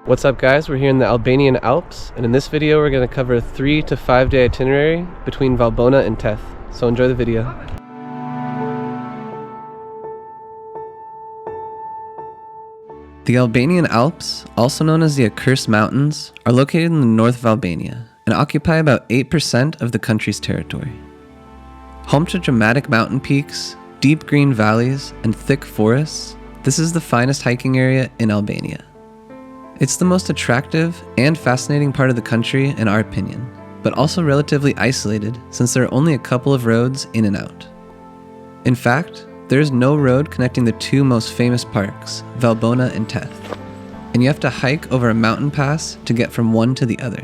What's up guys, we're here in the Albanian Alps, and in this video we're going to cover a 3 to 5 day itinerary between Valbona and Theth. So enjoy the video. The Albanian Alps, also known as the Accursed Mountains, are located in the north of Albania and occupy about 8% of the country's territory. Home to dramatic mountain peaks, deep green valleys, and thick forests, this is the finest hiking area in Albania. It's the most attractive and fascinating part of the country in our opinion, but also relatively isolated since there are only a couple of roads in and out. In fact, there is no road connecting the two most famous parks, Valbona and Theth, and you have to hike over a mountain pass to get from one to the other.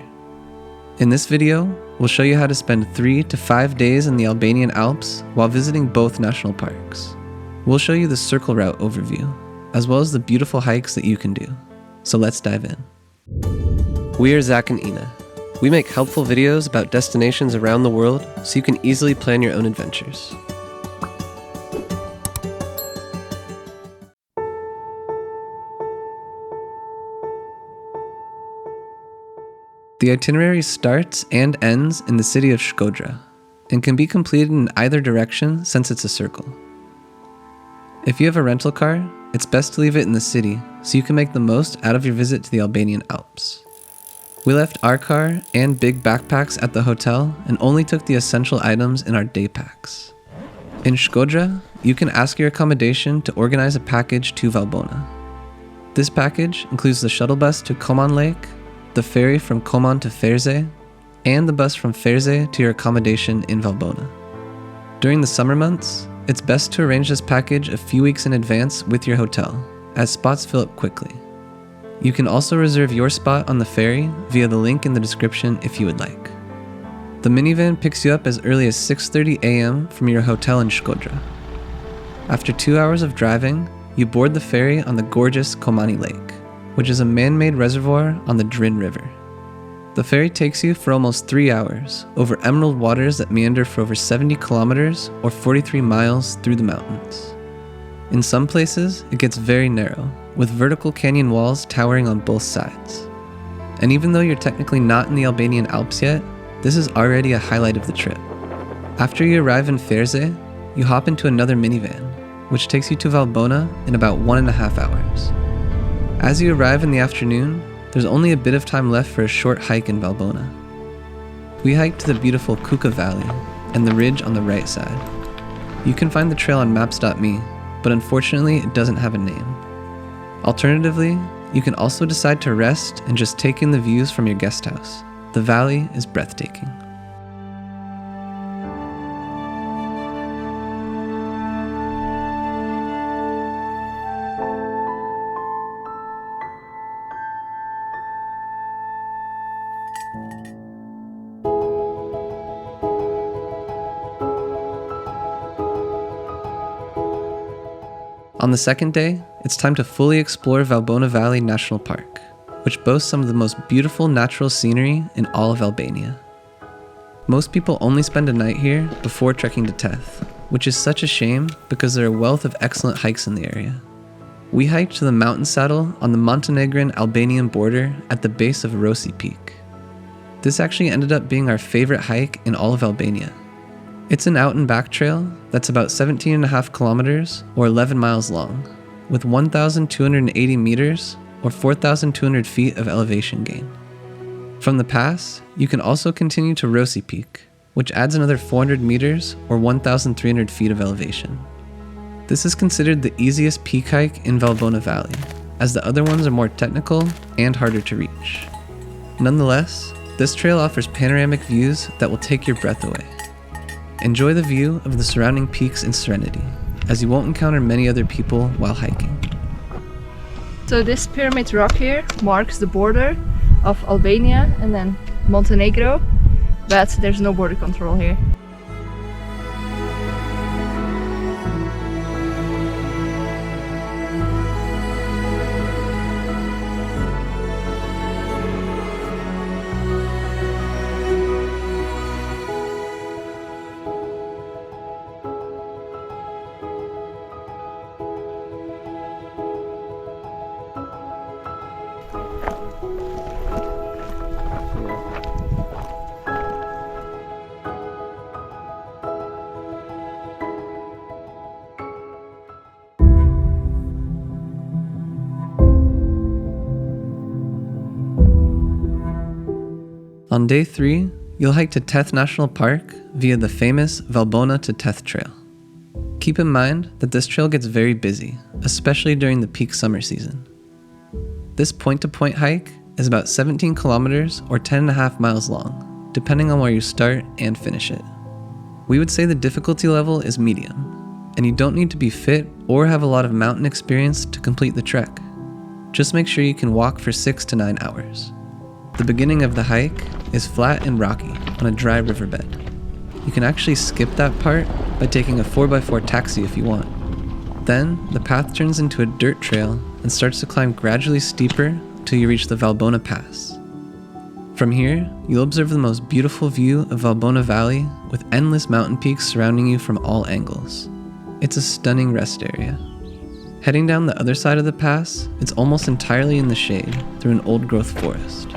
In this video, we'll show you how to spend 3 to 5 days in the Albanian Alps while visiting both national parks. We'll show you the circle route overview, as well as the beautiful hikes that you can do. So let's dive in. We are Zach and Ina. We make helpful videos about destinations around the world so you can easily plan your own adventures. The itinerary starts and ends in the city of Shkodra and can be completed in either direction since it's a circle. If you have a rental car, it's best to leave it in the city so you can make the most out of your visit to the Albanian Alps. We left our car and big backpacks at the hotel and only took the essential items in our day packs. In Shkodra, you can ask your accommodation to organize a package to Valbona. This package includes the shuttle bus to Koman Lake, the ferry from Koman to Fierze, and the bus from Fierze to your accommodation in Valbona. During the summer months, it's best to arrange this package a few weeks in advance with your hotel, as spots fill up quickly. You can also reserve your spot on the ferry via the link in the description if you would like. The minivan picks you up as early as 6:30 a.m. from your hotel in Shkodra. After 2 hours of driving, you board the ferry on the gorgeous Komani Lake, which is a man-made reservoir on the Drin River. The ferry takes you for almost 3 hours over emerald waters that meander for over 70 kilometers or 43 miles through the mountains. In some places, it gets very narrow, with vertical canyon walls towering on both sides. And even though you're technically not in the Albanian Alps yet, this is already a highlight of the trip. After you arrive in Fierze, you hop into another minivan, which takes you to Valbona in about 1.5 hours. As you arrive in the afternoon, there's only a bit of time left for a short hike in Valbona. We hiked to the beautiful Kukaj Valley and the ridge on the right side. You can find the trail on maps.me, but unfortunately it doesn't have a name. Alternatively, you can also decide to rest and just take in the views from your guest house. The valley is breathtaking. On the second day, it's time to fully explore Valbona Valley National Park, which boasts some of the most beautiful natural scenery in all of Albania. Most people only spend a night here before trekking to Theth, which is such a shame because there are a wealth of excellent hikes in the area. We hiked to the mountain saddle on the Montenegrin-Albanian border at the base of Rosi Peak. This actually ended up being our favorite hike in all of Albania. It's an out and back trail that's about 17.5 kilometers or 11 miles long, with 1,280 meters or 4,200 feet of elevation gain. From the pass, you can also continue to Rosi Peak, which adds another 400 meters or 1,300 feet of elevation. This is considered the easiest peak hike in Valbona Valley, as the other ones are more technical and harder to reach. Nonetheless, this trail offers panoramic views that will take your breath away. Enjoy the view of the surrounding peaks in serenity, as you won't encounter many other people while hiking. So this pyramid rock here marks the border of Albania and then Montenegro, but there's no border control here. On day 3, you'll hike to Theth National Park via the famous Valbona to Theth trail. Keep in mind that this trail gets very busy, especially during the peak summer season. This point-to-point hike is about 17 kilometers or 10.5 miles long, depending on where you start and finish it. We would say the difficulty level is medium, and you don't need to be fit or have a lot of mountain experience to complete the trek. Just make sure you can walk for 6 to 9 hours. The beginning of the hike is flat and rocky on a dry riverbed. You can actually skip that part by taking a 4x4 taxi if you want. Then, the path turns into a dirt trail and starts to climb gradually steeper till you reach the Valbona Pass. From here, you'll observe the most beautiful view of Valbona Valley with endless mountain peaks surrounding you from all angles. It's a stunning rest area. Heading down the other side of the pass, it's almost entirely in the shade through an old-growth forest.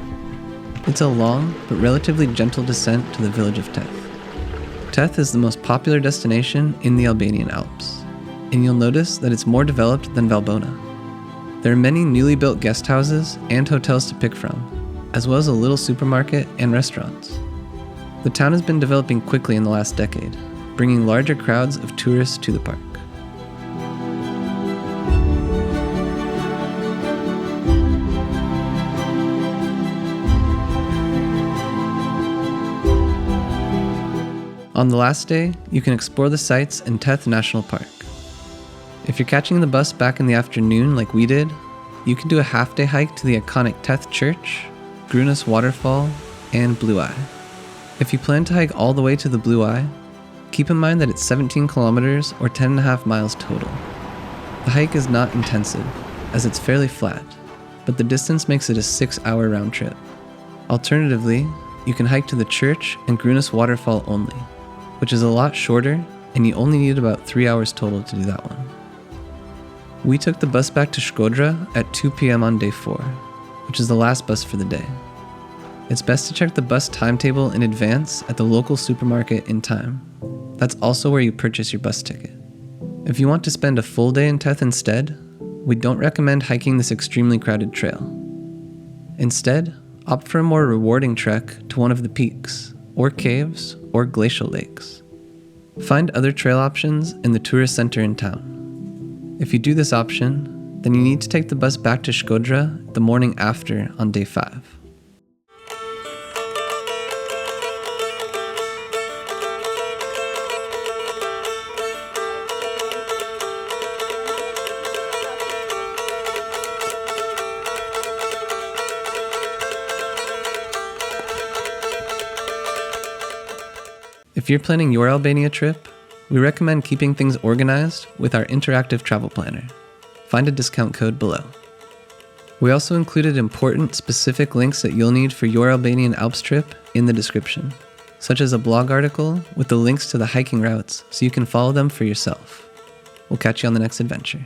It's a long but relatively gentle descent to the village of Theth. Theth is the most popular destination in the Albanian Alps, and you'll notice that it's more developed than Valbona. There are many newly built guest houses and hotels to pick from, as well as a little supermarket and restaurants. The town has been developing quickly in the last decade, bringing larger crowds of tourists to the park. On the last day, you can explore the sights in Theth National Park. If you're catching the bus back in the afternoon like we did, you can do a half-day hike to the iconic Theth Church, Grunus Waterfall, and Blue Eye. If you plan to hike all the way to the Blue Eye, keep in mind that it's 17 kilometers or 10.5 miles total. The hike is not intensive, as it's fairly flat, but the distance makes it a 6-hour round trip. Alternatively, you can hike to the church and Grunus Waterfall only, which is a lot shorter, and you only need about 3 hours total to do that one. We took the bus back to Shkodra at 2 p.m. on day 4, which is the last bus for the day. It's best to check the bus timetable in advance at the local supermarket in time. That's also where you purchase your bus ticket. If you want to spend a full day in Theth instead, we don't recommend hiking this extremely crowded trail. Instead, opt for a more rewarding trek to one of the peaks, or caves, or glacial lakes. Find other trail options in the tourist center in town. If you do this option, then you need to take the bus back to Shkodra the morning after on day 5. If you're planning your Albania trip, we recommend keeping things organized with our interactive travel planner. Find a discount code below. We also included important specific links that you'll need for your Albanian Alps trip in the description, such as a blog article with the links to the hiking routes so you can follow them for yourself. We'll catch you on the next adventure.